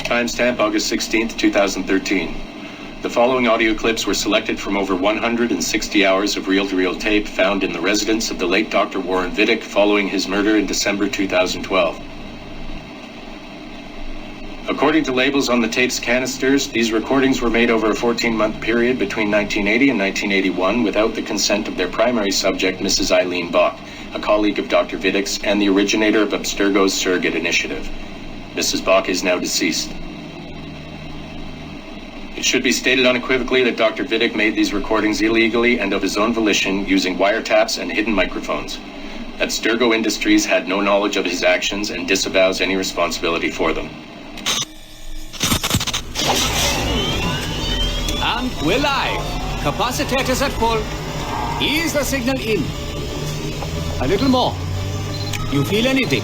Timestamp August 16th, 2013. The following audio clips were selected from over 160 hours of reel-to-reel tape found in the residence of the late Dr. Warren Vidic following his murder in December 2012. According to labels on the tape's canisters, these recordings were made over a 14-month period between 1980 and 1981 without the consent of their primary subject, Mrs. Eileen Bach, a colleague of Dr. Vidic's and the originator of Abstergo's surrogate initiative. Mrs. Bach is now deceased. It should be stated unequivocally that Dr. Vidic made these recordings illegally and of his own volition using wiretaps and hidden microphones. Abstergo Industries had no knowledge of his actions and disavows any responsibility for them. And we're live. Capacitors at full. Ease the signal in. A little more. You feel anything?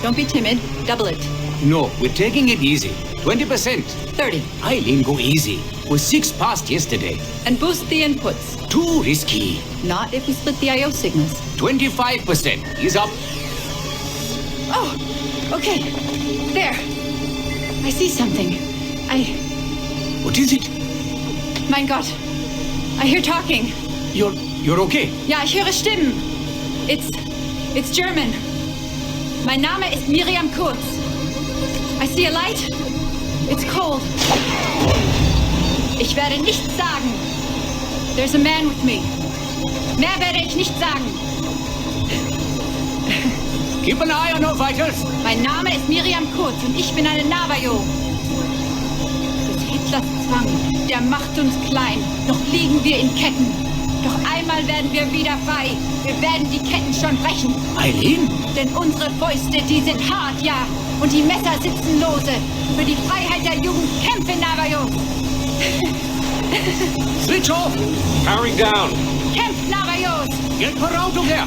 Don't be timid. Double it. No, we're taking it easy. 20%. 30. Eileen, go easy. We're 6 past yesterday. And boost the inputs. Too risky. Not if we split the I/O signals. 25%. Ease up. Oh, okay. There. I see something. What is it? Mein Gott. I hear talking. You're okay? Ja, ich höre Stimmen. It's German. Mein Name ist Miriam Kurz. I see a light. It's cold. Ich werde nichts sagen. There's a man with me. Mehr werde ich nicht sagen. Keep an eye on our vitals. Mein Name ist Miriam Kurz und ich bin eine Navajo. Des Hitlers Zwang, der macht uns klein. Noch liegen wir in Ketten. Doch einmal werden wir wieder frei. Wir werden die Ketten schon brechen. Eileen? Denn unsere Fäuste, die sind hart, ja. Und die Messer sitzen lose. Für die Freiheit der Jugend kämpfe, Navajo. Switch off. Powering down. Kämpft, Navajos. Get her out of there.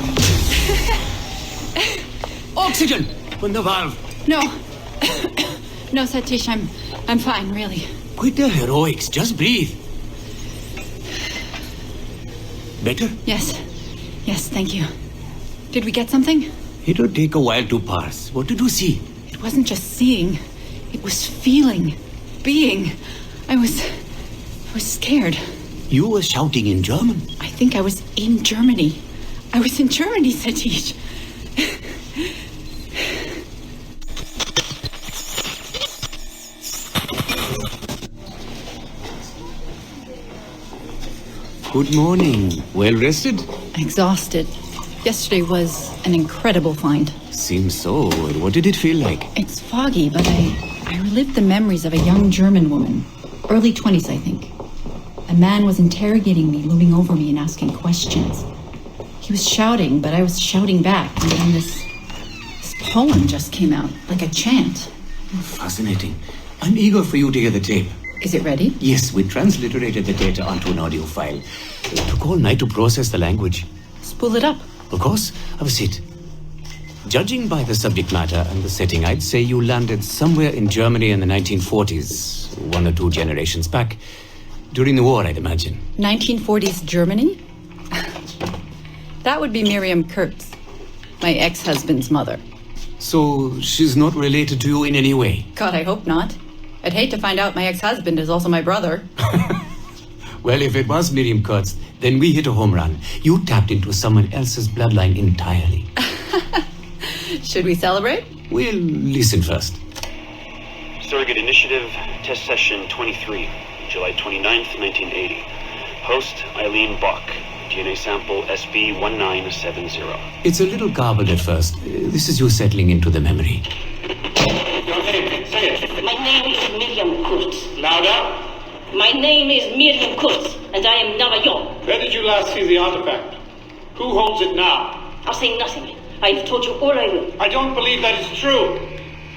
Oxygen from the valve. No. No, Satish, I'm fine, really. Quit the heroics. Just breathe. Better? Yes, thank you. Did we get something? It'll take a while to parse. What did you see? It wasn't just seeing. It was feeling. Being. I was scared. You were shouting in German? I think I was in Germany. I was in Germany, Satish. Good morning. Well rested? Exhausted. Yesterday was an incredible find. Seems so. What did it feel like? It's foggy, but I relived the memories of a young German woman. Early 20s, I think. A man was interrogating me, looming over me and asking questions. He was shouting, but I was shouting back. And then this poem just came out, like a chant. Fascinating. I'm eager for you to hear the tape. Is it ready? Yes, we transliterated the data onto an audio file. It took all night to process the language. Spool it up. Of course. Have a seat. Judging by the subject matter and the setting, I'd say you landed somewhere in Germany in the 1940s, 1 or 2 generations back. During the war, I'd imagine. 1940s Germany? That would be Miriam Kurz, my ex-husband's mother. So she's not related to you in any way? God, I hope not. I'd hate to find out my ex-husband is also my brother. Well, if it was Miriam Kurz, then we hit a home run. You tapped into someone else's bloodline entirely. Should we celebrate? We'll listen first. Surrogate Initiative, Test Session 23, July 29th, 1980. Host, Eileen Bach. DNA sample SB1970. It's a little garbled at first. This is you settling into the memory. Your name, say it. My name is Miriam Kurz. Louder. My name is Miriam Kurz, and I am Navajo. Where did you last see the artifact? Who holds it now? I'll say nothing. I've told you all I will. I don't believe that is true.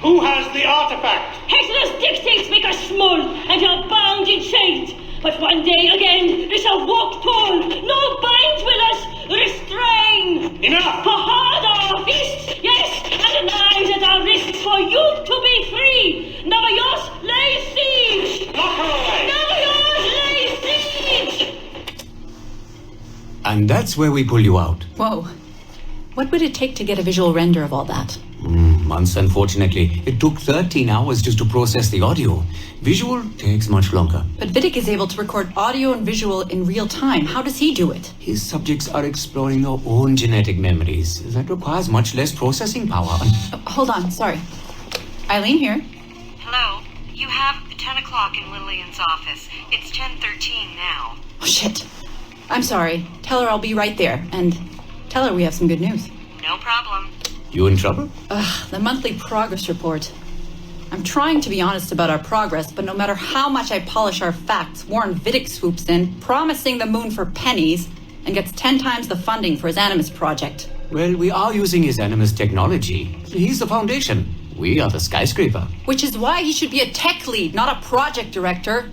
Who has the artifact? Hitler's dictates make us small, and are bound in chains. But one day again, we shall walk tall. No binds will us restrain. Enough! For hard our fists, yes, and the knives at our wrists for you to be free. Navajos lay siege. Lock her away. Navajos lay siege. And that's where we pull you out. Whoa. What would it take to get a visual render of all that? months, unfortunately. It took 13 hours just to process the audio. Visual takes much longer. But Vidic is able to record audio and visual in real time. How does he do it? His subjects are exploring their own genetic memories. That requires much less processing power. Hold on, sorry. Eileen here. Hello. You have 10 o'clock in Lillian's office. It's 10:13 now. Oh, shit. I'm sorry. Tell her I'll be right there. And tell her we have some good news. No problem. You in trouble? The monthly progress report. I'm trying to be honest about our progress, but no matter how much I polish our facts, Warren Vidic swoops in, promising the moon for pennies, and gets 10 times the funding for his Animus project. Well, we are using his Animus technology. He's the foundation. We are the skyscraper. Which is why he should be a tech lead, not a project director.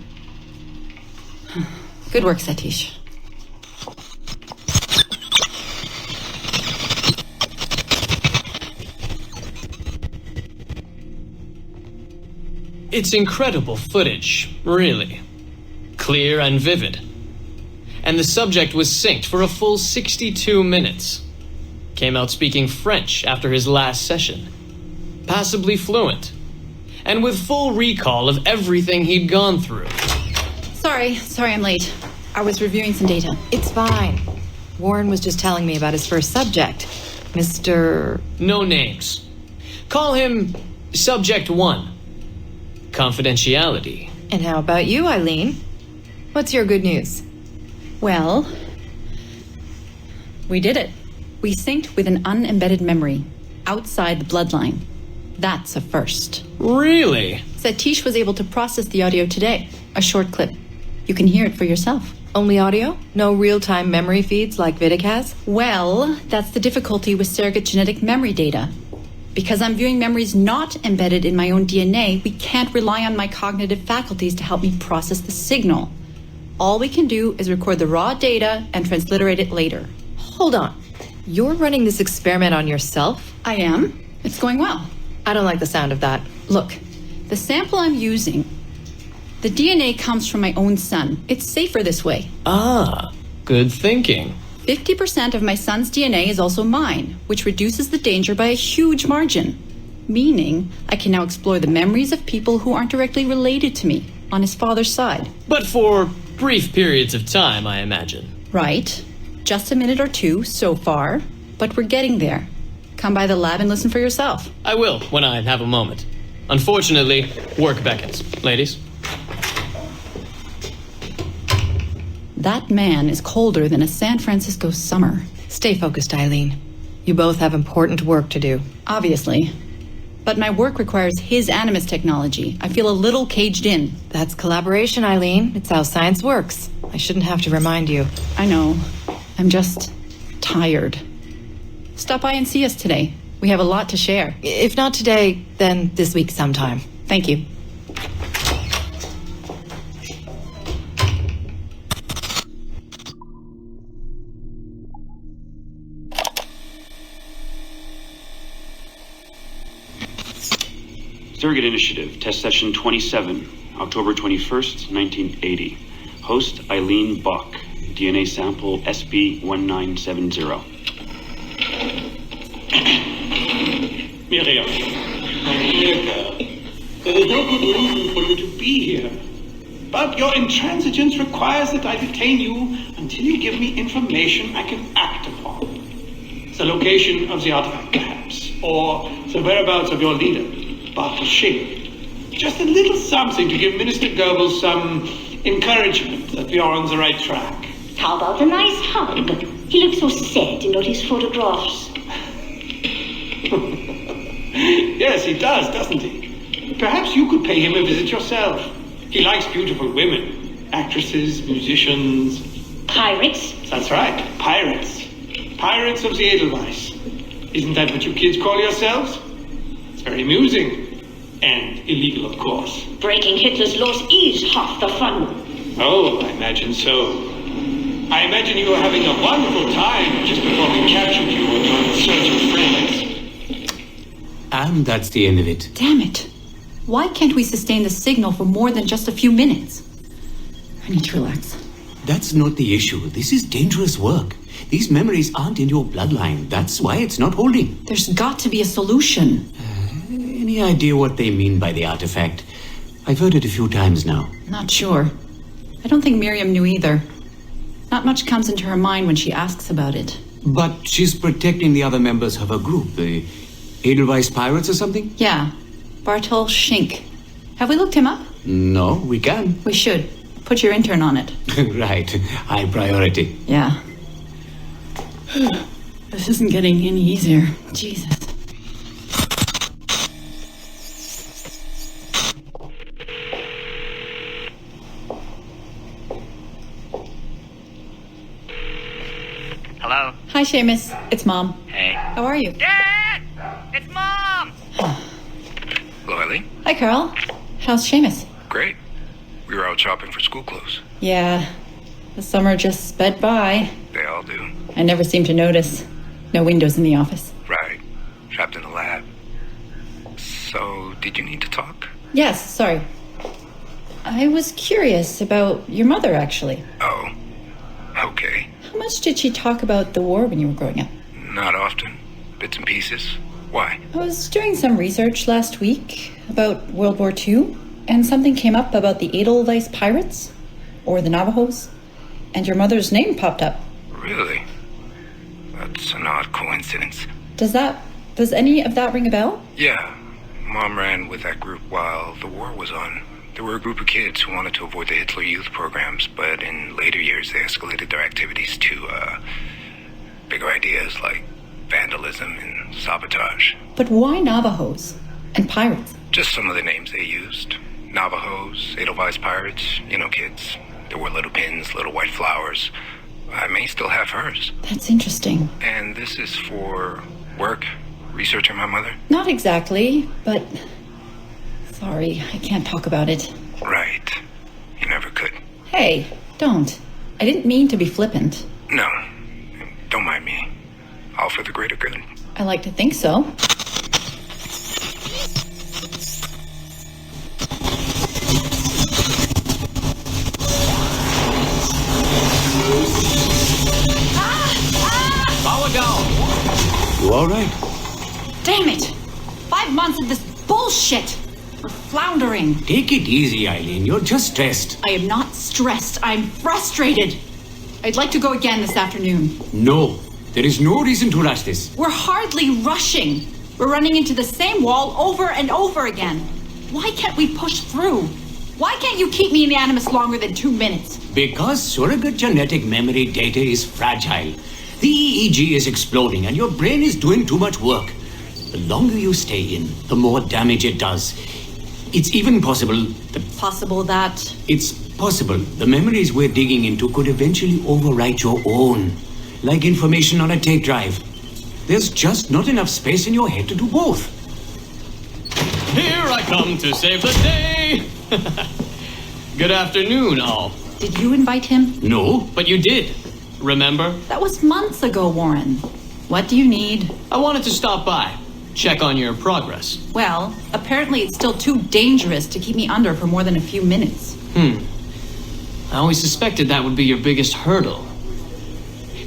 Good work, Satish. It's incredible footage, really. Clear and vivid. And the subject was synced for a full 62 minutes. Came out speaking French after his last session. Passably fluent. And with full recall of everything he'd gone through. Sorry I'm late. I was reviewing some data. It's fine. Warren was just telling me about his first subject, Mr. No names. Call him Subject 1. Confidentiality. And how about you, Eileen? What's your good news? Well, we did it. We synced with an unembedded memory outside the bloodline. That's a first. Really? Satish was able to process the audio today. A short clip. You can hear it for yourself. Only audio? No real-time memory feeds like Vidic has? Well, that's the difficulty with surrogate genetic memory data. Because I'm viewing memories not embedded in my own DNA, we can't rely on my cognitive faculties to help me process the signal. All we can do is record the raw data and transliterate it later. Hold on. You're running this experiment on yourself? I am. It's going well. I don't like the sound of that. Look, the sample I'm using, the DNA comes from my own son. It's safer this way. Ah, good thinking. 50% of my son's DNA is also mine, which reduces the danger by a huge margin. Meaning, I can now explore the memories of people who aren't directly related to me on his father's side. But for brief periods of time, I imagine. Right. Just a minute or two so far, but we're getting there. Come by the lab and listen for yourself. I will, when I have a moment. Unfortunately, work beckons. Ladies? That man is colder than a San Francisco summer. Stay focused, Eileen. You both have important work to do. Obviously. But my work requires his Animus technology. I feel a little caged in. That's collaboration, Eileen. It's how science works. I shouldn't have to remind you. I know. I'm just tired. Stop by and see us today. We have a lot to share. If not today, then this week sometime. Thank you. Surrogate Initiative, Test Session 27, October 21st, 1980. Host Eileen Bach, DNA sample SB1970. Miriam, my dear girl, there is no good reason for you to be here. But your intransigence requires that I detain you until you give me information I can act upon. The location of the artifact, perhaps, or the whereabouts of your leader, Bartle Shing. Just a little something to give Minister Goebbels some encouragement that we are on the right track. How about a nice hug? He looks so sad in all his photographs. Yes, he doesn't he? Perhaps you could pay him a visit yourself. He likes beautiful women, actresses, musicians. Pirates? That's right, pirates. Pirates of the Edelweiss. Isn't that what you kids call yourselves? It's very amusing. And illegal, of course. Breaking Hitler's laws is half the fun. Oh, I imagine so. I imagine you were having a wonderful time just before we captured you and your insurgent friends. And that's the end of it. Damn it. Why can't we sustain the signal for more than just a few minutes? I need to relax. That's not the issue. This is dangerous work. These memories aren't in your bloodline. That's why it's not holding. There's got to be a solution. Any idea what they mean by the artifact? I've heard it a few times now. Not sure. I don't think Miriam knew either. Not much comes into her mind when she asks about it. But she's protecting the other members of her group, the Edelweiss Pirates or something? Yeah. Bartol Schink. Have we looked him up? No, we can. We should. Put your intern on it. Right. High priority. Yeah. This isn't getting any easier. Jesus. Hello? Hi, Seamus. It's Mom. Hey. How are you? Dad! It's Mom! Hello, Eileen. Hi, Carl. How's Seamus? Great. We were out shopping for school clothes. Yeah. The summer just sped by. They all do. I never seem to notice. No windows in the office. Right. Trapped in a lab. So, did you need to talk? Yes, sorry. I was curious about your mother, actually. Oh. Okay. How much did she talk about the war when you were growing up? Not often. Bits and pieces. Why? I was doing some research last week about World War II, and something came up about the Edelweiss Pirates, or the Navajos, and your mother's name popped up. Really? That's an odd coincidence. Does any of that ring a bell? Yeah. Mom ran with that group while the war was on. There were a group of kids who wanted to avoid the Hitler Youth programs, but in later years they escalated their activities to, bigger ideas like vandalism and sabotage. But why Navajos and pirates? Just some of the names they used. Navajos, Edelweiss Pirates, you know, kids. There were little pins, little white flowers. I may still have hers. That's interesting. And this is for work? Researching my mother? Not exactly, but... Sorry, I can't talk about it. Right. You never could. Hey, don't. I didn't mean to be flippant. No. Don't mind me. All for the greater good. I like to think so. Power down. You all right? Damn it! 5 months of this bullshit! We're floundering. Take it easy, Eileen. You're just stressed. I am not stressed. I'm frustrated. I'd like to go again this afternoon. No. There is no reason to rush this. We're hardly rushing. We're running into the same wall over and over again. Why can't we push through? Why can't you keep me in the Animus longer than 2 minutes? Because surrogate genetic memory data is fragile. The EEG is exploding and your brain is doing too much work. The longer you stay in, the more damage it does. It's even possible that... It's possible the memories we're digging into could eventually overwrite your own. Like information on a tape drive. There's just not enough space in your head to do both. Here I come to save the day! Good afternoon, all. Did you invite him? No. But you did, remember? That was months ago, Warren. What do you need? I wanted to stop by, check on your progress. Well, apparently it's still too dangerous to keep me under for more than a few minutes. I always suspected that would be your biggest hurdle.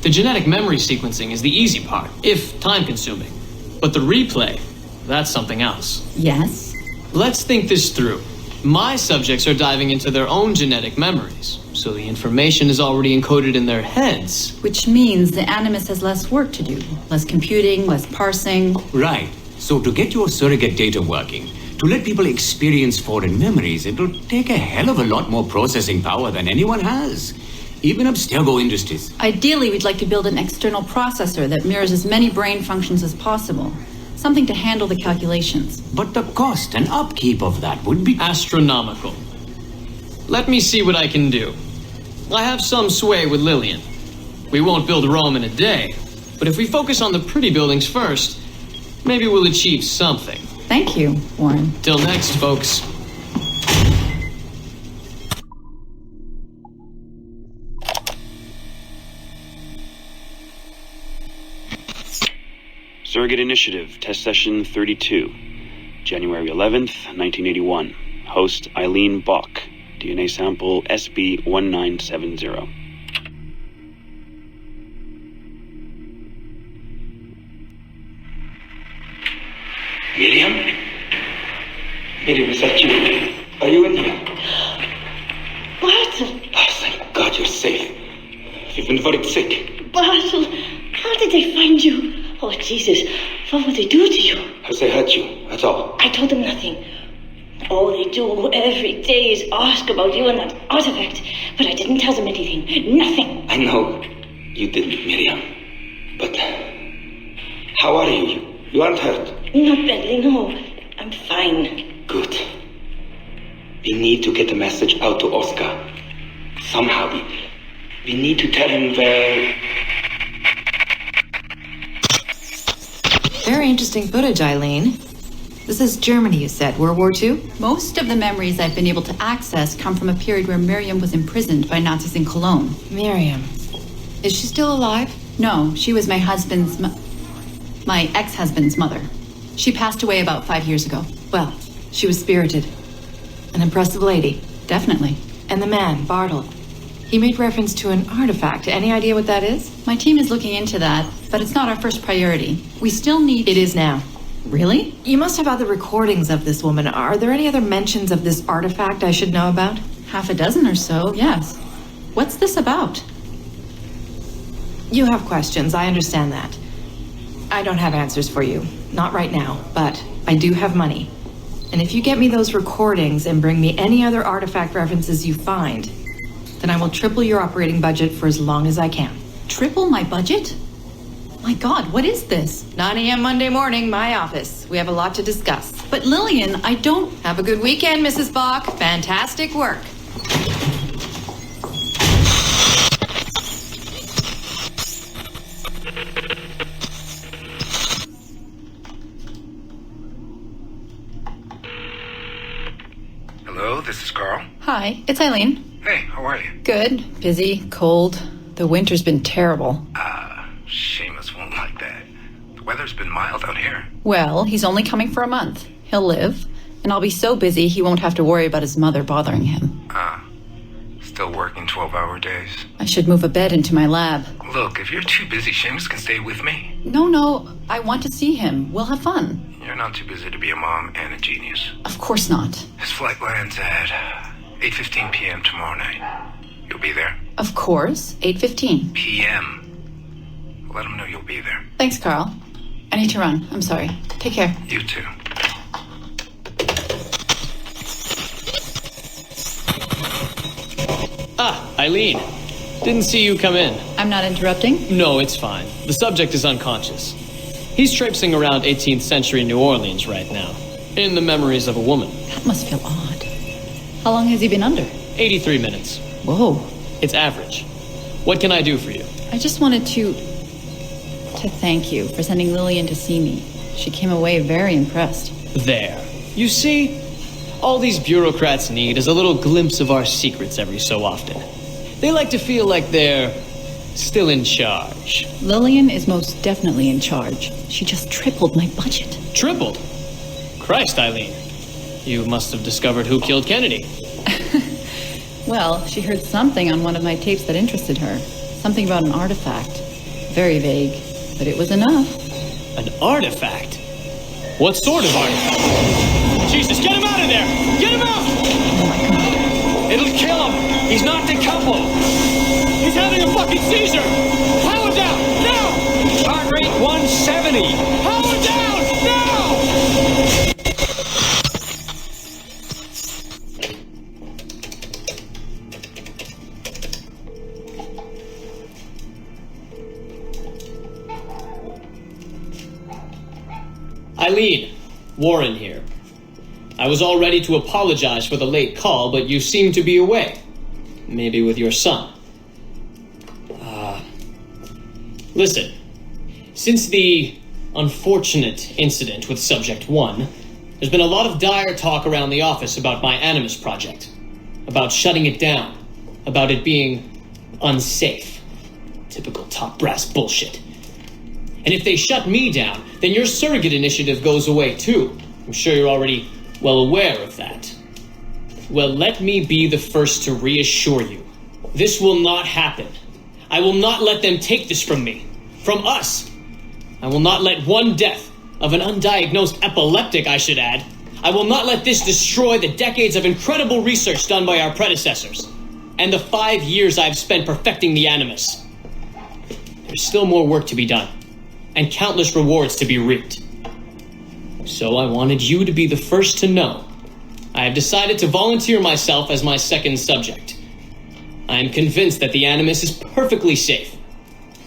The genetic memory sequencing is the easy part, if time-consuming. But the replay, that's something else. Yes? Let's think this through. My subjects are diving into their own genetic memories, so the information is already encoded in their heads. Which means the Animus has less work to do. Less computing, less parsing. Right. So to get your surrogate data working, to let people experience foreign memories, it'll take a hell of a lot more processing power than anyone has. Even Abstergo Industries. Ideally, we'd like to build an external processor that mirrors as many brain functions as possible. Something to handle the calculations. But the cost and upkeep of that would be astronomical. Let me see what I can do. I have some sway with Lillian. We won't build Rome in a day, but if we focus on the pretty buildings first, maybe we'll achieve something. Thank you, Warren. Till next, folks. Surrogate Initiative, Test Session 32, January 11th, 1981. Host Eileen Bach, DNA sample SB1970. Miriam? Miriam, is that you? Are you in here? Bartle! Oh, thank God you're safe. You've been very sick. Bartle, how did they find you? Oh, Jesus, what would they do to you? Has they hurt you? That's all. I told them nothing. All they do every day is ask about you and that artifact. But I didn't tell them anything. Nothing. I know you didn't, Miriam. But how are you? You aren't hurt? Not badly, no. I'm fine. Good. We need to get the message out to Oscar. Somehow. We need to tell him where... Very interesting footage, Eileen. This is Germany, you said, World War II? Most of the memories I've been able to access come from a period where Miriam was imprisoned by Nazis in Cologne. Miriam. Is she still alive? No, she was my my ex-husband's mother. She passed away about 5 years ago. Well, she was spirited. An impressive lady. Definitely. And the man, Bartle. He made reference to an artifact. Any idea what that is? My team is looking into that, but it's not our first priority. We still need... It is now. Really? You must have other recordings of this woman. Are there any other mentions of this artifact I should know about? Half a dozen or so, yes. What's this about? You have questions, I understand that. I don't have answers for you. Not right now, but I do have money. And if you get me those recordings and bring me any other artifact references you find, then I will triple your operating budget for as long as I can. Triple my budget? My God, what is this? 9 a.m. Monday morning, my office. We have a lot to discuss. But Lillian, I don't... Have a good weekend, Mrs. Bach. Fantastic work. Hello, this is Carl. Hi, it's Eileen. Hey, how are you? Good. Busy. Cold. The winter's been terrible. Seamus won't like that. The weather's been mild out here. Well, he's only coming for a month. He'll live. And I'll be so busy he won't have to worry about his mother bothering him. Still working 12-hour days. I should move a bed into my lab. Look, if you're too busy, Seamus can stay with me. No, I want to see him. We'll have fun. You're not too busy to be a mom and a genius. Of course not. His flight lands at 8:15 p.m. tomorrow night. You'll be there? Of course. 8:15. p.m. Let him know you'll be there. Thanks, Carl. I need to run. I'm sorry. Take care. You too. Eileen. Didn't see you come in. I'm not interrupting? No, it's fine. The subject is unconscious. He's traipsing around 18th century New Orleans right now, in the memories of a woman. That must feel odd. How long has he been under? 83 minutes. Whoa. It's average. What can I do for you? I just wanted to thank you for sending Lillian to see me. She came away very impressed. There. You see? All these bureaucrats need is a little glimpse of our secrets every so often. They like to feel like they're still in charge. Lillian is most definitely in charge. She just tripled my budget. Tripled? Christ, Eileen. You must have discovered who killed Kennedy. Well, she heard something on one of my tapes that interested her. Something about an artifact. Very vague, but it was enough. An artifact? What sort of artifact? Jesus, get him out of there! Get him out! Oh my God. It'll kill him! He's not decoupled! He's having a fucking seizure! Power down! Now! Heart rate 170! Power down! Now! Eileen, Warren here. I was all ready to apologize for the late call, but you seem to be away. Maybe with your son. Listen, since the unfortunate incident with Subject 1, there's been a lot of dire talk around the office about my Animus project. About shutting it down. About it being unsafe. Typical top brass bullshit. And if they shut me down, then your surrogate initiative goes away too. I'm sure you're already well aware of that. Well, let me be the first to reassure you. This will not happen. I will not let them take this from me. From us. I will not let one death, of an undiagnosed epileptic I should add, I will not let this destroy the decades of incredible research done by our predecessors, and the 5 years I've spent perfecting the Animus. There's still more work to be done, and countless rewards to be reaped. So I wanted you to be the first to know. I have decided to volunteer myself as my second subject. I am convinced that the Animus is perfectly safe,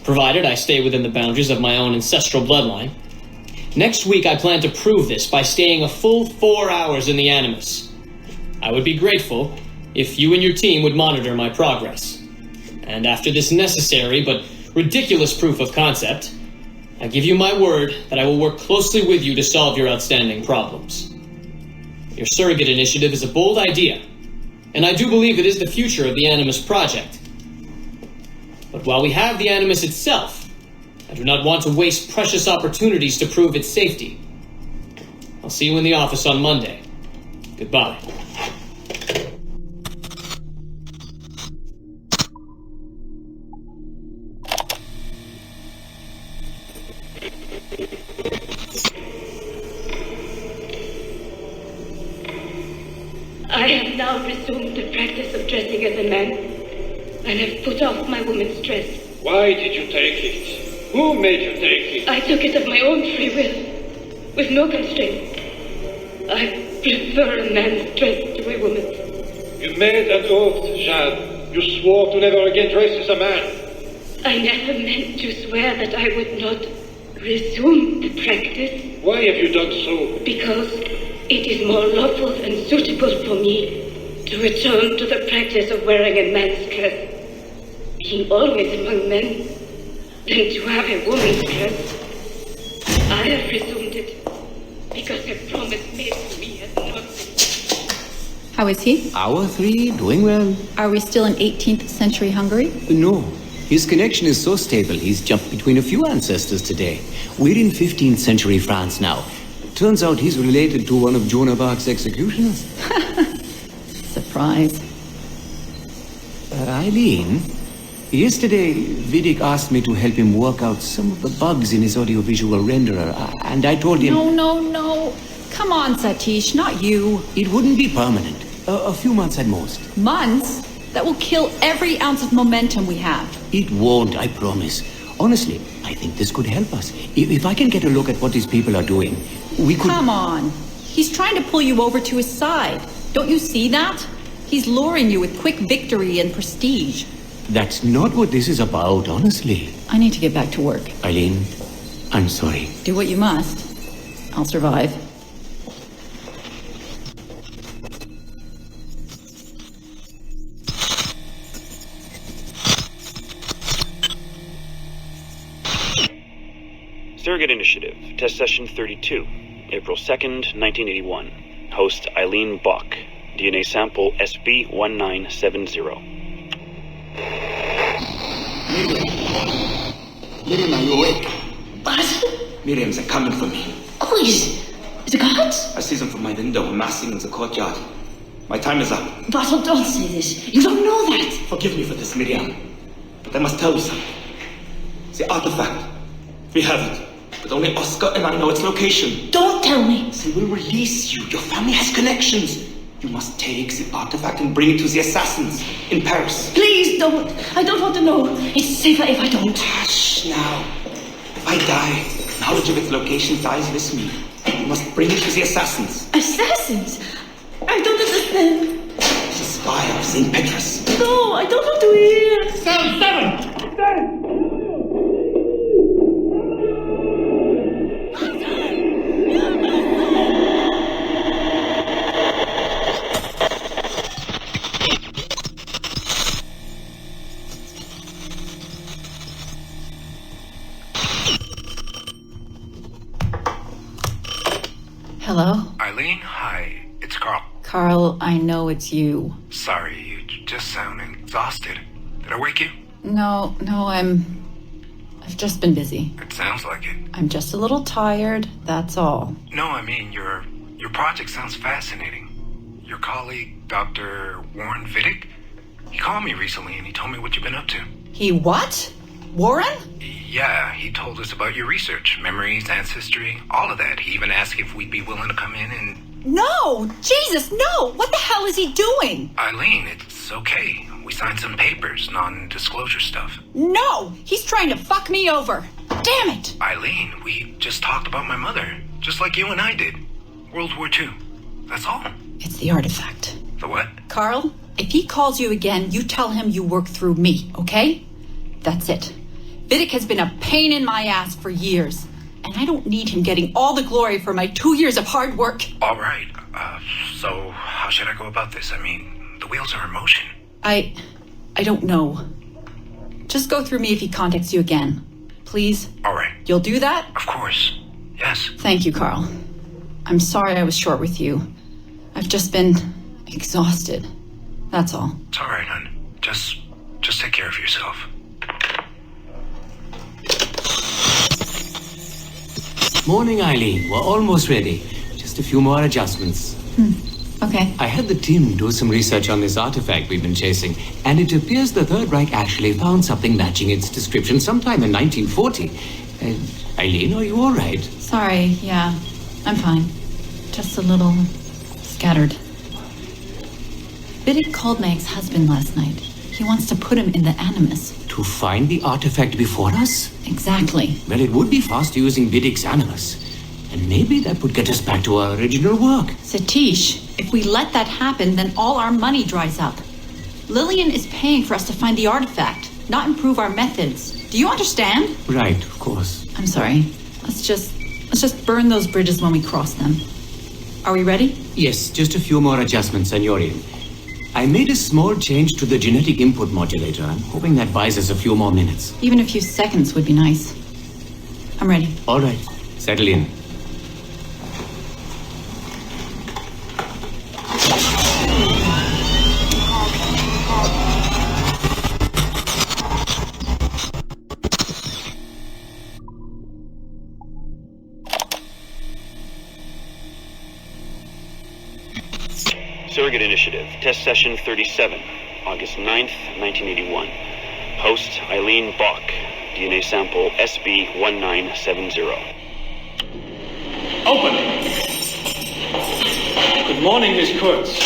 provided I stay within the boundaries of my own ancestral bloodline. Next week, I plan to prove this by staying a full 4 hours in the Animus. I would be grateful if you and your team would monitor my progress. And after this necessary but ridiculous proof of concept, I give you my word that I will work closely with you to solve your outstanding problems. Your surrogate initiative is a bold idea, and I do believe it is the future of the Animus project. But while we have the Animus itself, I do not want to waste precious opportunities to prove its safety. I'll see you in the office on Monday. Goodbye. I have now resumed the practice of dressing as a man, and have put off my woman's dress. Why did you take it? Who made you take it? I took it of my own free will, with no constraint. I prefer a man's dress to a woman's. You made an oath, Jeanne. You swore to never again dress as a man. I never meant to swear that I would not resume the practice. Why have you done so? Because it is more lawful and suitable for me to return to the practice of wearing a man's dress, being always among men, than to have a woman's dress. I have resumed it because a promise made to me has not been. How is he? Hour 3, doing well. Are we still in 18th century Hungary? No. His connection is so stable, he's jumped between a few ancestors today. We're in 15th century France now. Turns out he's related to one of Joan of Arc's executioners. Surprise. Eileen, yesterday Vidic asked me to help him work out some of the bugs in his audiovisual renderer, and I told him... No. Come on, Satish, not you. It wouldn't be permanent. A few months at most. Months? That will kill every ounce of momentum we have. It won't, I promise. Honestly, I think this could help us. If I can get a look at what these people are doing, we could... Come on. He's trying to pull you over to his side. Don't you see that? He's luring you with quick victory and prestige. That's not what this is about, honestly. I need to get back to work. Eileen, I'm sorry. Do what you must. I'll survive. Surrogate Initiative, Test Session 32, April 2nd, 1981. Host Eileen Bach, DNA sample SB1970. Miriam, are you awake? What? Miriam, they're coming for me. Who is it? The guards? I see them from my window, amassing in the courtyard. My time is up. Vassal, don't say this. You don't know that. Forgive me for this, Miriam. But I must tell you something. The artifact. We have it. But only Oscar and I know its location. Don't tell me. They will release you. Your family has connections. You must take the artifact and bring it to the assassins in Paris. Please don't. I don't want to know. It's safer if I don't. Hush now. If I die, knowledge of its location dies with me. You must bring it to the assassins. Assassins? I don't understand. The spire of St. Petrus. No, I don't want to hear. Cell 7! Stand! Hello? Eileen, hi. It's Carl. Carl, I know it's you. Sorry, you just sound exhausted. Did I wake you? No, I've just been busy. It sounds like it. I'm just a little tired, that's all. No, I mean, your project sounds fascinating. Your colleague, Dr. Warren Vidic, he called me recently and he told me what you've been up to. He what? Warren? Yeah, he told us about your research, memories, ancestry, all of that. He even asked if we'd be willing to come in and No! Jesus, no! What the hell is he doing? Eileen, it's okay. We signed some papers, non-disclosure stuff. No! He's trying to fuck me over. Damn it! Eileen, we just talked about my mother, just like you and I did. World War II. That's all. It's the artifact. The what? Carl, if he calls you again, you tell him you work through me, okay? That's it. Vidic has been a pain in my ass for years, and I don't need him getting all the glory for my 2 years of hard work. All right. So how should I go about this? I mean, the wheels are in motion. I don't know. Just go through me if he contacts you again. Please? All right. You'll do that? Of course. Yes. Thank you, Carl. I'm sorry I was short with you. I've just been exhausted. That's all. It's all right, hon. Just take care of yourself. Morning, Eileen. We're almost ready. Just a few more adjustments. Okay. I had the team do some research on this artifact we've been chasing, and it appears the Third Reich actually found something matching its description sometime in 1940. Eileen, are you all right? Sorry, yeah. I'm fine. Just a little scattered. Vidic called my ex-husband last night. He wants to put him in the Animus. To find the artifact before us? Exactly. Well, it would be fast using Vidic's Animus. And maybe that would get us back to our original work. Satish, if we let that happen, then all our money dries up. Lillian is paying for us to find the artifact, not improve our methods. Do you understand? Right, of course. I'm sorry. Let's just burn those bridges when we cross them. Are we ready? Yes, just a few more adjustments and you're in. I made a small change to the genetic input modulator. I'm hoping that buys us a few more minutes. Even a few seconds would be nice. I'm ready. All right, settle in. Surrogate Initiative, Test Session 37, August 9th, 1981. Host, Eileen Bach, DNA sample SB1970. Open! Good morning, Miss Kurtz.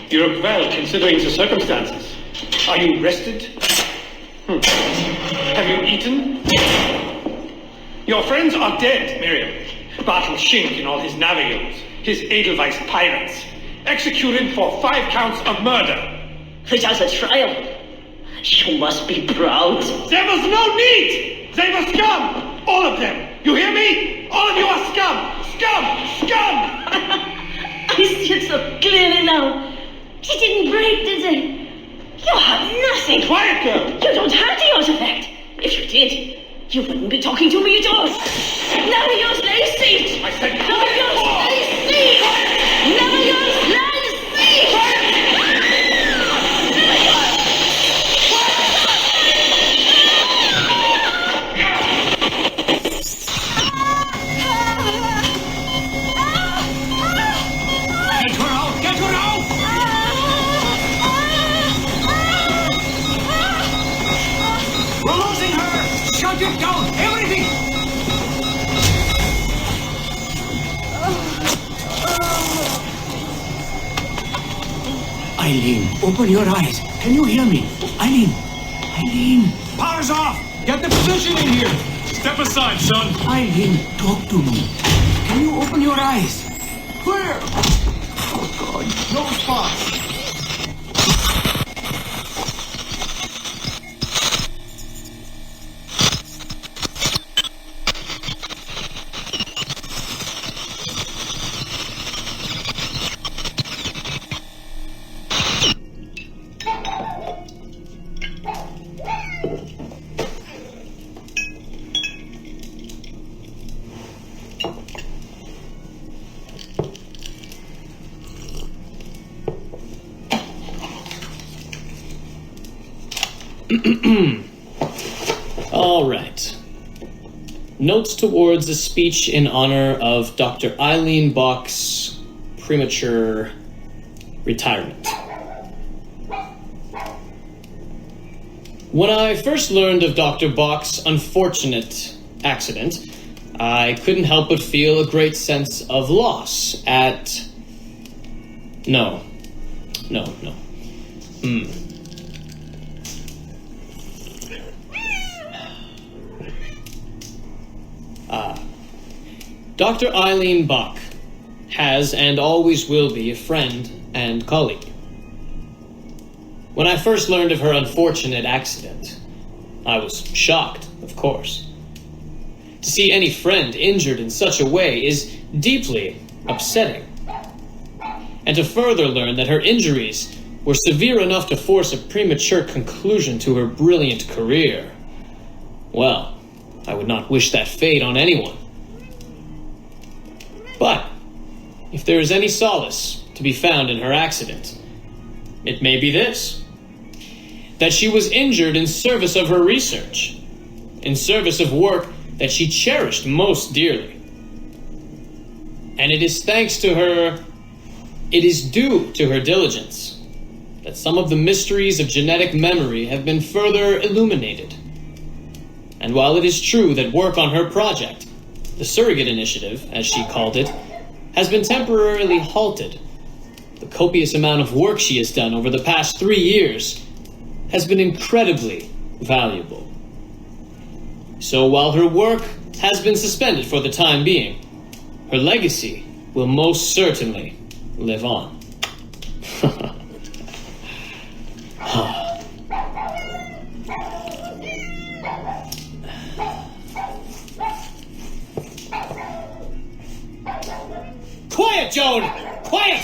You look well, considering the circumstances. Are you rested? Have you eaten? Your friends are dead, Miriam. Bartel Schink and all his navigos, his Edelweiss pirates. Executed for 5 counts of murder. Just a trial. You must be proud. There was no need! They were scum! All of them! You hear me? All of you are scum! Scum! Scum! I see it so clearly now. He didn't break, did they? You have nothing. Quiet, girl! You don't have the artifact. If you did, you wouldn't be talking to me at all. Navios, lay seat! I said Navios, lay seat! Navios, lay seat! Eileen, open your eyes. Can you hear me? Eileen! Eileen! Power's off! Get the position in here! Step aside, son! Eileen, talk to me. Can you open your eyes? Clear! Oh, God. No response. All right. Notes towards a speech in honor of Dr. Eileen Bach's premature retirement. When I first learned of Dr. Bach's unfortunate accident, I couldn't help but feel a great sense of loss at No. Dr. Eileen Bach has and always will be a friend and colleague. When I first learned of her unfortunate accident, I was shocked, of course. To see any friend injured in such a way is deeply upsetting. And to further learn that her injuries were severe enough to force a premature conclusion to her brilliant career, well, I would not wish that fate on anyone. But if there is any solace to be found in her accident, it may be this: that she was injured in service of her research, in service of work that she cherished most dearly. And it is thanks to her, it is due to her diligence, that some of the mysteries of genetic memory have been further illuminated. And while it is true that work on her project, the Surrogate Initiative, as she called it, has been temporarily halted, the copious amount of work she has done over the past 3 years has been incredibly valuable. So while her work has been suspended for the time being, her legacy will most certainly live on. Quiet, Joan! Quiet!